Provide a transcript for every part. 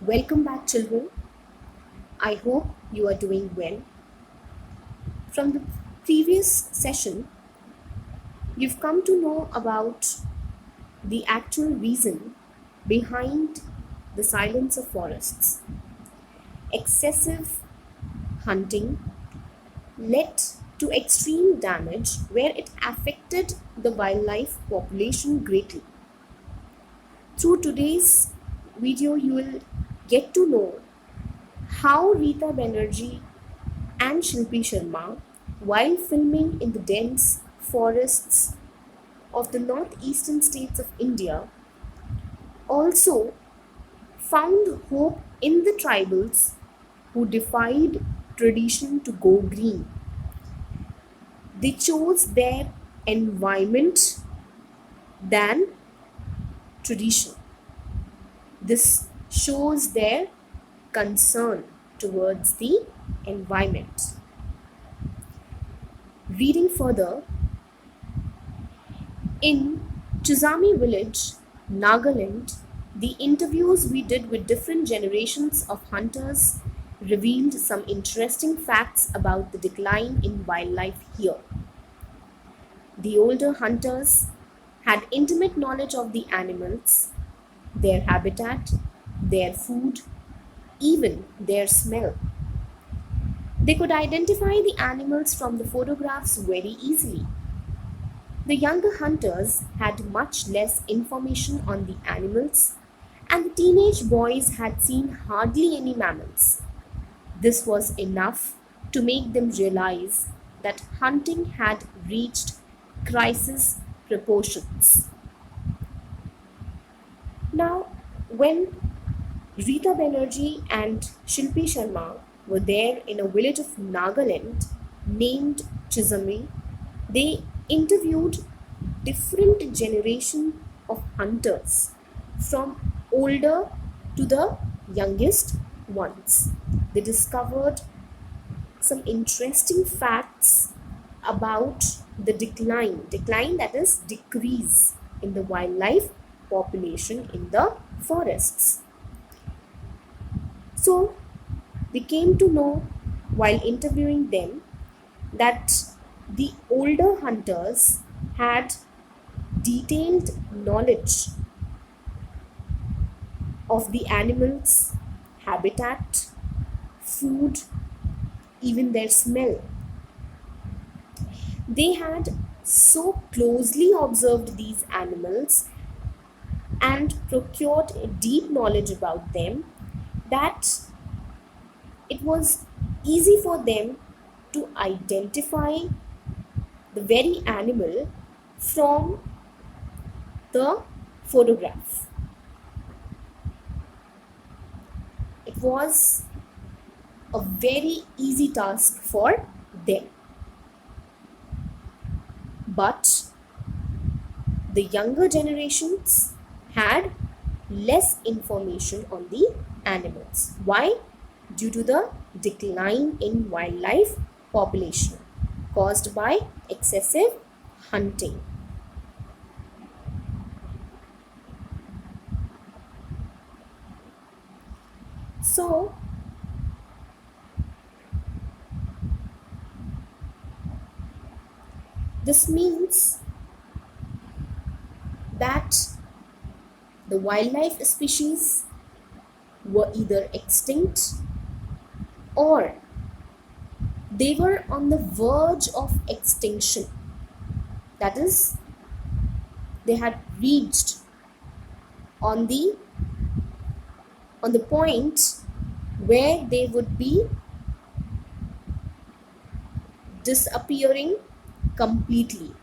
Welcome back, children. I hope you are doing well. From the previous session, you've come to know about the actual reason behind the silence of forests. Excessive hunting led to extreme damage where it affected the wildlife population greatly. Through today's video, you will get to know how Rita Banerjee and Shilpi Sharma, while filming in the dense forests of the northeastern states of India, also found hope in the tribals who defied tradition to go green. They chose their environment than tradition. This shows their concern towards the environment. Reading further, in Chizami village, Nagaland, the interviews we did with different generations of hunters revealed some interesting facts about the decline in wildlife here. The older hunters had intimate knowledge of the animals, their habitat, their food, even their smell. They could identify the animals from the photographs very easily. The younger hunters had much less information on the animals, and the teenage boys had seen hardly any mammals. This was enough to make them realize that hunting had reached crisis proportions. Now, when Rita Banerjee and Shilpi Sharma were there in a village of Nagaland named Chizami, they interviewed different generation of hunters from older to the youngest ones. They discovered some interesting facts about the decline that is decrease in the wildlife population in the forests. So they came to know while interviewing them that the older hunters had detailed knowledge of the animals' habitat, food, even their smell. They had so closely observed these animals and procured a deep knowledge about them that it was easy for them to identify the very animal from the photograph. It was a very easy task for them. But the younger generations had less information on the animals. Why? Due to the decline in wildlife population caused by excessive hunting. So, this means that the wildlife species were either extinct or they were on the verge of extinction. That is, they had reached on the point where they would be disappearing completely.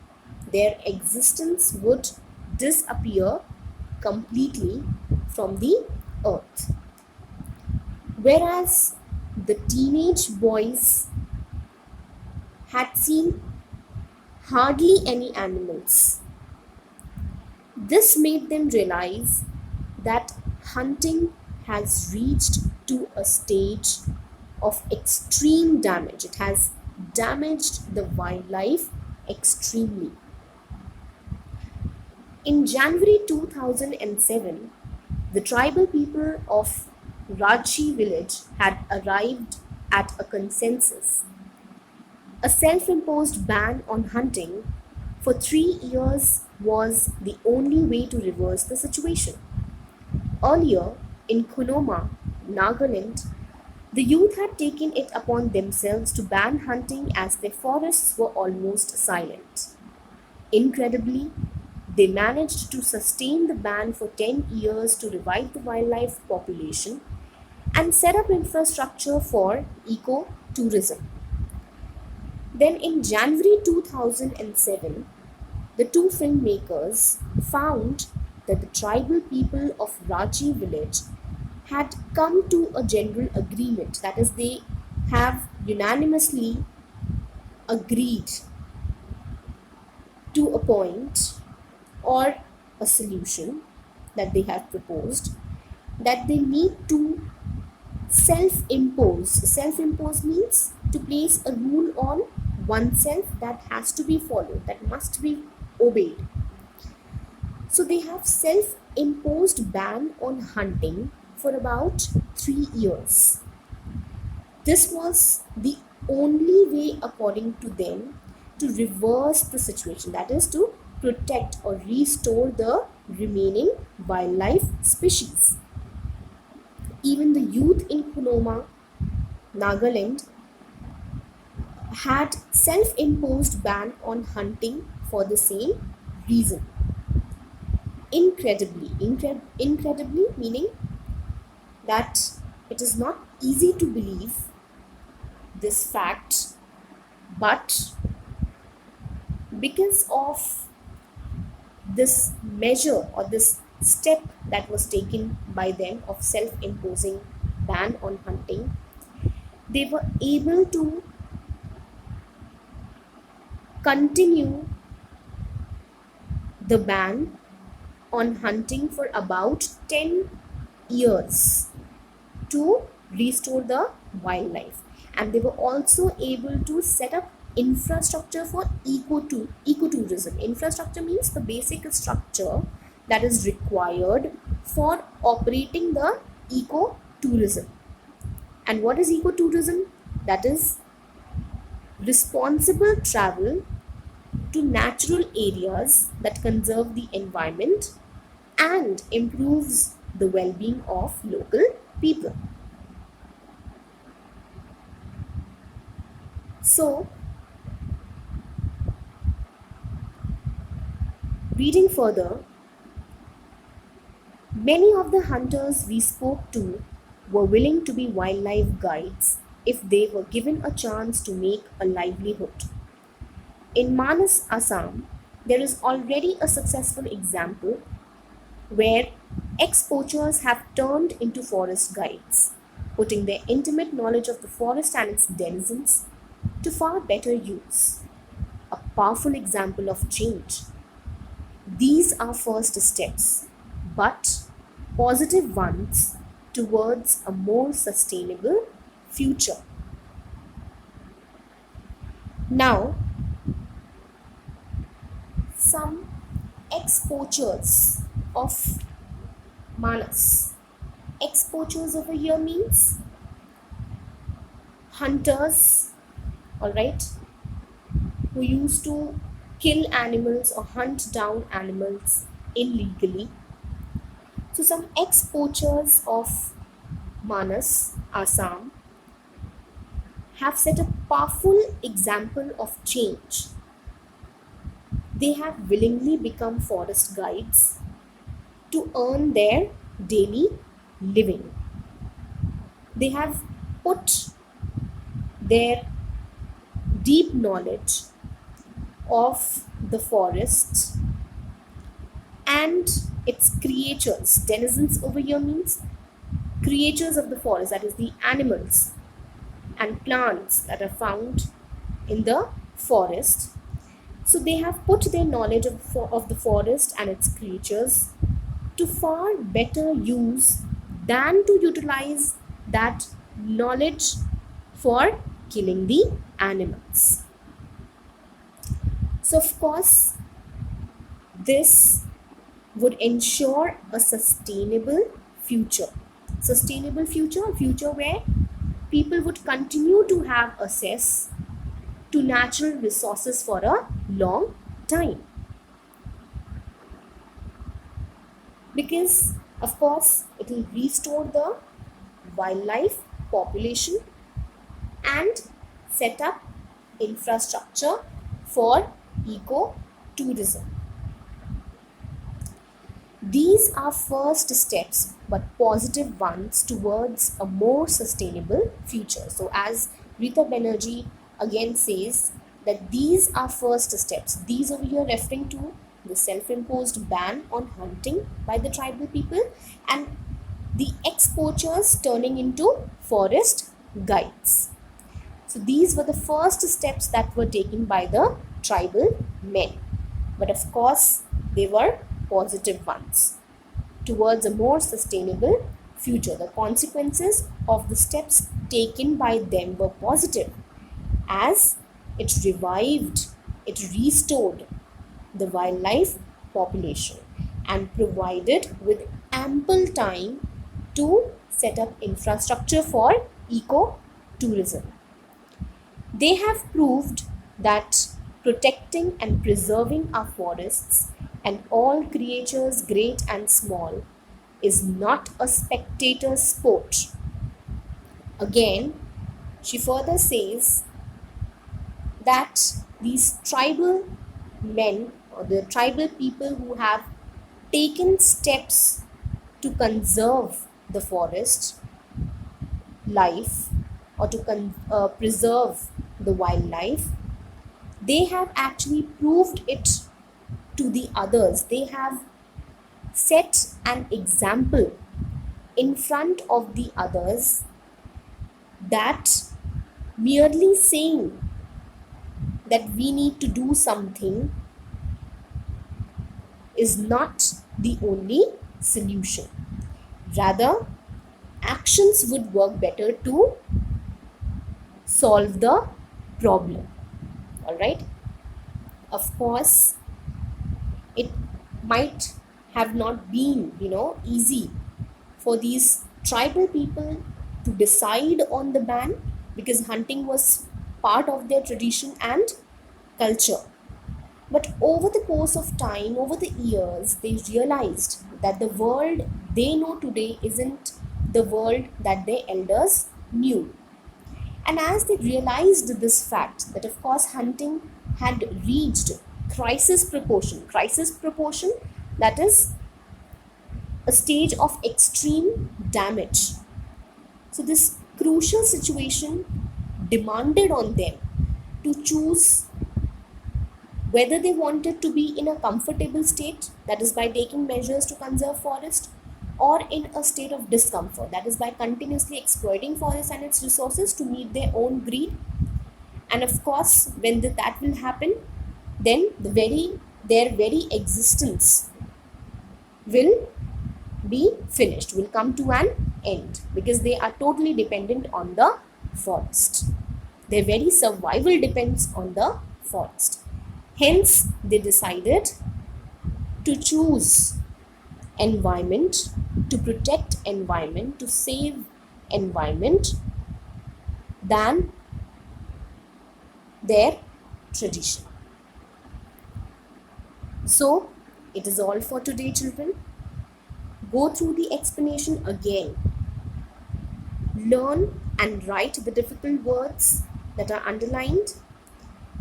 Their existence would disappear completely from the earth. Whereas the teenage boys had seen hardly any animals. This made them realize that hunting has reached to a stage of extreme damage. It has damaged the wildlife extremely. In January 2007, the tribal people of Raji village had arrived at a consensus. A self imposed ban on hunting for 3 years was the only way to reverse the situation. Earlier, in Kunoma, Nagaland, the youth had taken it upon themselves to ban hunting as their forests were almost silent. Incredibly, they managed to sustain the ban for 10 years to revive the wildlife population and set up infrastructure for ecotourism. Then in January 2007, the two filmmakers found that the tribal people of Raji village had come to a general agreement, that is, they have unanimously agreed to a point or a solution that they have proposed, that they need to self-impose. Self-impose means to place a rule on oneself that has to be followed, that must be obeyed. So they have self-imposed ban on hunting for about 3 years. This was the only way, according to them, to reverse the situation, that is, to protect or restore the remaining wildlife species. Even the youth in Kunoma, Nagaland, had self-imposed ban on hunting for the same reason. Incredibly meaning that it is not easy to believe this fact, but because of this measure or this step that was taken by them of self-imposing ban on hunting, they were able to continue the ban on hunting for about 10 years to restore the wildlife. And they were also able to set up infrastructure for ecotourism. Infrastructure means the basic structure that is required for operating the ecotourism. And what is ecotourism? That is responsible travel to natural areas that conserve the environment and improves the well-being of local people. So, reading further, many of the hunters we spoke to were willing to be wildlife guides if they were given a chance to make a livelihood. In Manas, Assam, there is already a successful example where ex-poachers have turned into forest guides, putting their intimate knowledge of the forest and its denizens to far better use. A powerful example of change. These are first steps, but positive ones towards a more sustainable future. Now, some ex-poachers of Manas. Ex-poachers over here means hunters, alright, who used to kill animals or hunt down animals illegally. So some ex-poachers of Manas, Assam, have set a powerful example of change. They have willingly become forest guides to earn their daily living. They have put their deep knowledge of the forest and its creatures. Denizens over here means creatures of the forest, that is the animals and plants that are found in the forest. So they have put their knowledge of the forest and its creatures to far better use than to utilize that knowledge for killing the animals. So of course, this would ensure a sustainable future. sustainable future, a future where people would continue to have access to natural resources for a long time. Because, of course, it will restore the wildlife population and set up infrastructure for eco-tourism. These are first steps, but positive ones, towards a more sustainable future. So, as Rita Banerjee again says, that these are first steps. These over here referring to the self-imposed ban on hunting by the tribal people and the ex-poachers turning into forest guides. So these were the first steps that were taken by the tribal men. But of course, they were positive ones towards a more sustainable future. The consequences of the steps taken by them were positive, as it revived, it restored the wildlife population and provided with ample time to set up infrastructure for eco-tourism. They have proved that protecting and preserving our forests and all creatures great and small is not a spectator sport. Again, she further says that these tribal men or the tribal people who have taken steps to conserve the forest life or to preserve the wildlife, they have actually proved it to the others. They have set an example in front of the others that merely saying that we need to do something is not the only solution. Rather, actions would work better to solve the problem. All right. Of course, it might have not been, easy for these tribal people to decide on the ban, because hunting was part of their tradition and culture. But over the course of time, over the years, they realized that the world they know today isn't the world that their elders knew. And as they realized this fact, that of course hunting had reached crisis proportion, that is a stage of extreme damage. So this crucial situation demanded on them to choose whether they wanted to be in a comfortable state, that is by taking measures to conserve forest, or in a state of discomfort, that is by continuously exploiting forest and its resources to meet their own greed. And of course, when that will happen, then their very existence will be finished, will come to an end, because they are totally dependent on the forest. Their very survival depends on the forest. Hence, they decided to choose environment, to protect environment, to save environment than their tradition. So, it is all for today, children. Go through the explanation again. Learn and write the difficult words that are underlined.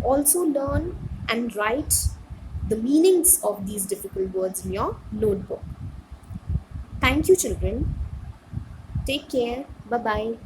Also learn and write the meanings of these difficult words in your notebook. Thank you, children. Take care. Bye-bye.